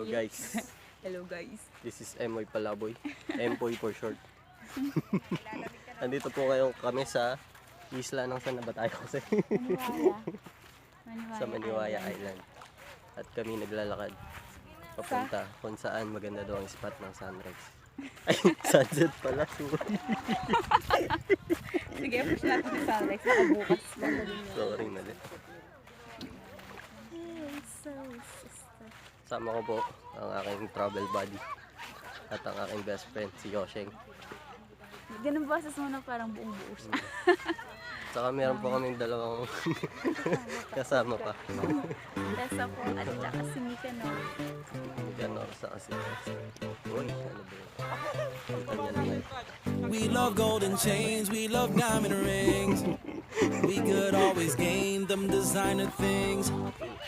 Hello guys. Hello guys. This is Emoy Palaboy. Empoy for short. Andito po ngayon kami sa isla ng saan na ba tayo kasi? Sa Maniwaya Island. At kami naglalakad papunta kung saan maganda daw ang spot ng sunrise. Ay, sunset pala. Sige, push natin yung sunrise. Nakabukas. Sorry, mali. Sama ko po ang aking travel buddy at ang aking best friend, si Yosheng. Ganun ba sa muna parang buong buo siya? Saka meron po kaming dalawang kasama pa. Tessa po at saka si Nicanor. Nicanor sa kasi. Uy, ano ba yun? Kita niya naman. We love golden chains, we love diamond rings. We could always gain them designer things.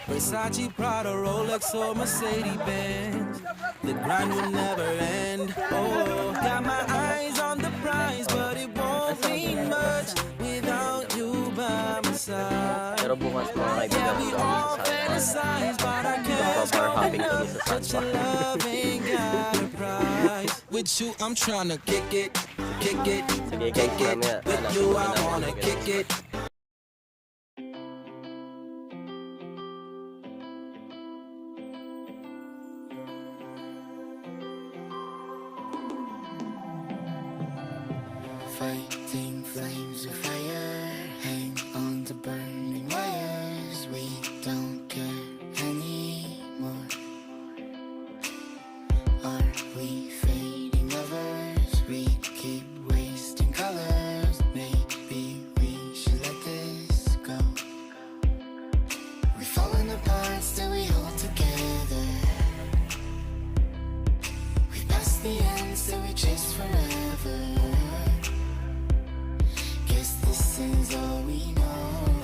Versace, Prada, Rolex or Mercedes-Benz. The grind will never end. Oh, got my eyes on the prize, but it won't mean much without you by my side. Pero bukas mga kaibigan ko kami sa Sanpa. Bar hopping kami sa Sanpa. With you, I'm trying to kick it, kick it, Sige, kick guys, it. mamaya, With you, I wanna kick it. Fighting flames of fire, hang on to burning wires. We don't care anymore. Are we fading lovers? We keep wasting colors. Maybe we should let this go. We're falling apart, still we hold together. We passed the end, still we chase forever. This is all we know.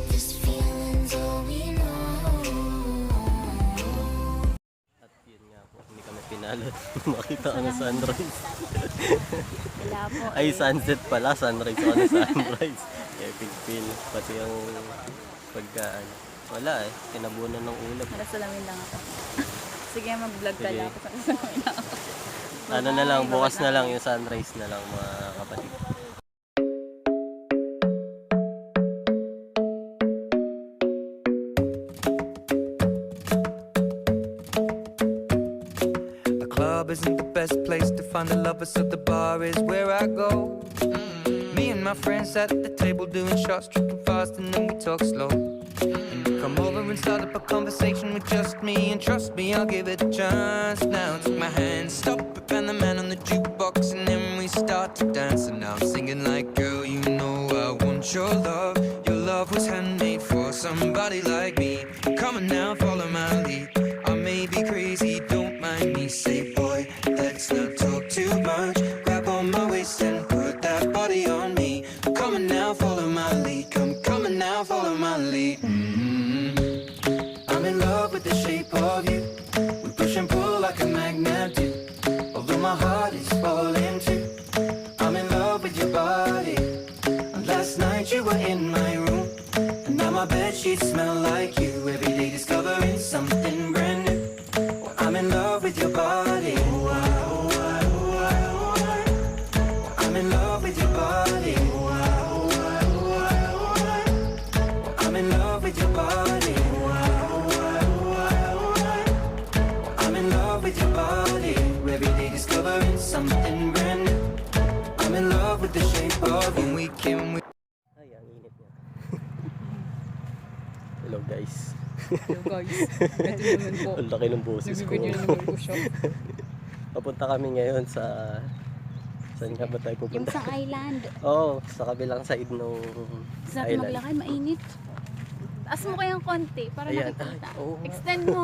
This feeling's all we know. At yun nga po, hindi kami pinalot. Makita ko na sunrise. Wala po. Ay, sunset pala. Sunrise ako na sunrise. Epic feel. Pati yung pagkaan. Wala eh. Tinabunan ng ulap. Nalasalamin lang ako. Sige, mag-vlog ka Sige. lang. Nalasalamin lang ako. Ano na lang, bukas na lang yung sunrise na lang mga kapatid. The club isn't the best place to find the lovers, so the bar is where I go. Me and my friends at the table doing shots, tripping fast, and then we talk slow. And you come over and start up a conversation with just me, and trust me, I'll give it a chance. Now take my hand, stop it, and the man on the jukebox, and then we start to dance. And now I'm singing like, girl, you know I want your love. Your love was handmade for somebody like me. Come on now, follow my lead. I may be crazy, don't mind me. Say, boy, let's not talk too much. Grab on my waist and put that body on me. Come on now, follow my lead. Come on now, follow my lead. I'm in love with the shape of you. We push and pull like a magnet do. Although my heart is falling too. I'm in love with your body. And last night you were in my room, and now my bed sheets smell like you. Every day discovering something brand new. I'm in love with your body. I'm in love with your body. I'm in love with your body. I'm in love with your body. Every day discovering something brand new. I'm in love with the shape of you. When we came, Ay, ang init niya. Hello guys. Hello guys. Ito naman po. Ang laki ng boses ko. Nagbibideo naman po siya. Papunta kami ngayon sa... Saan nga ba tayo Yung pupunta? sa island. Oo, sa kabilang side ng Sa natin island. maglakad, mainit. Taas mo kayang konti para Ayan. nakikita. Ay, oo nga. Extend mo.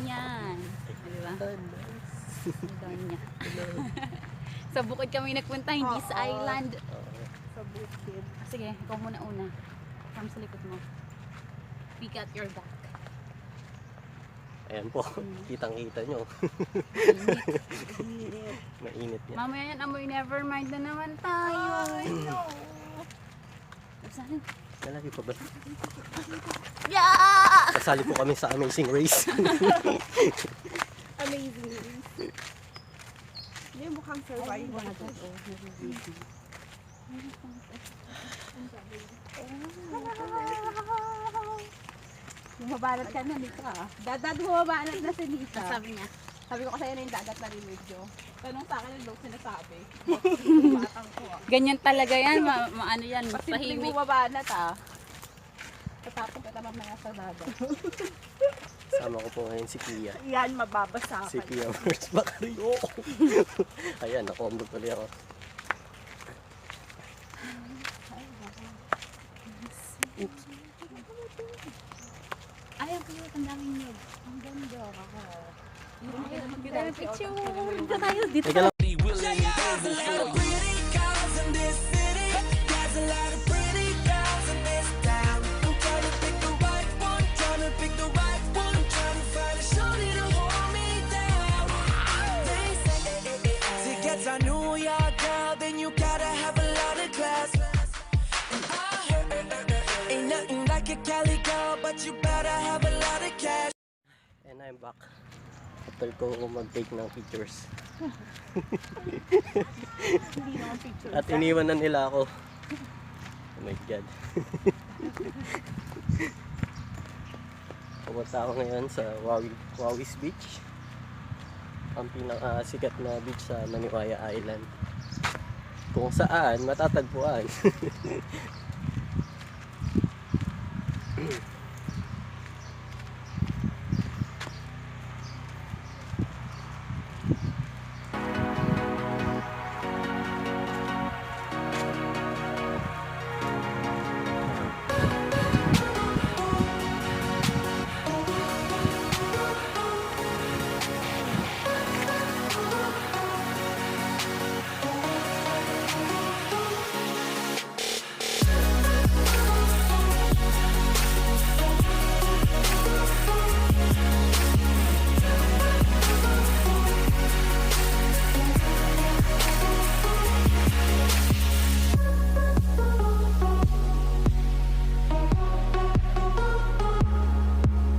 Yan. Diba? Ang doon niya. Sa bukid kami nagpunta, hindi sa island. Oo. Sige, ikaw muna una. Come sa likod mo. Peek at your back. Ayan po, kitang-kita nyo. Mainit niya. Mamaya yan, amoy never mind na naman tayo. No. Saan? Malayo pa ba? Yeah! Kasali po kami sa Amazing Race. Amazing. Hindi mukhang survival. Bumabalat ka na dito ah. Dadad bumabanat na si Nita. Sabi niya. Sabi ko kasi yun yung dagat na video. Tanong sa akin yung daw sinasabi. Batang ko ah. Ganyan talaga yan. Ano yan. Pasimpleng Tahimik. bumabanat ah. Tatapos kita mamaya sa dagat. Sama ko po ngayon si Kia. Yan, mababasa Si ka. Kia Mers Bacario. Ayan, nakombo tuloy ako. Ay, ang cute. Ang daming nyug. Ang ganda. Maganda yung picture. Dito tayo. Dito Teka lang. Be willing. There's a lot of pretty girls in this city. There's a lot of pretty girls in this town. I'm trying to pick the right one. Trying to pick the right one. I'm trying to find a shorty to hold me down. They say to get to New York, girl, then you gotta have a lot of class. And I heard ain't nothing like a Cali girl, but you better have a lot of cash. And I'm back. After ko mag-take ng pictures. Hindi naman picture. At iniwan na nila ako. Oh my God. Pumunta ako ngayon sa Wawis Beach. Ang pinakasikat na beach sa Naniwaya Island. Kung saan matatagpuan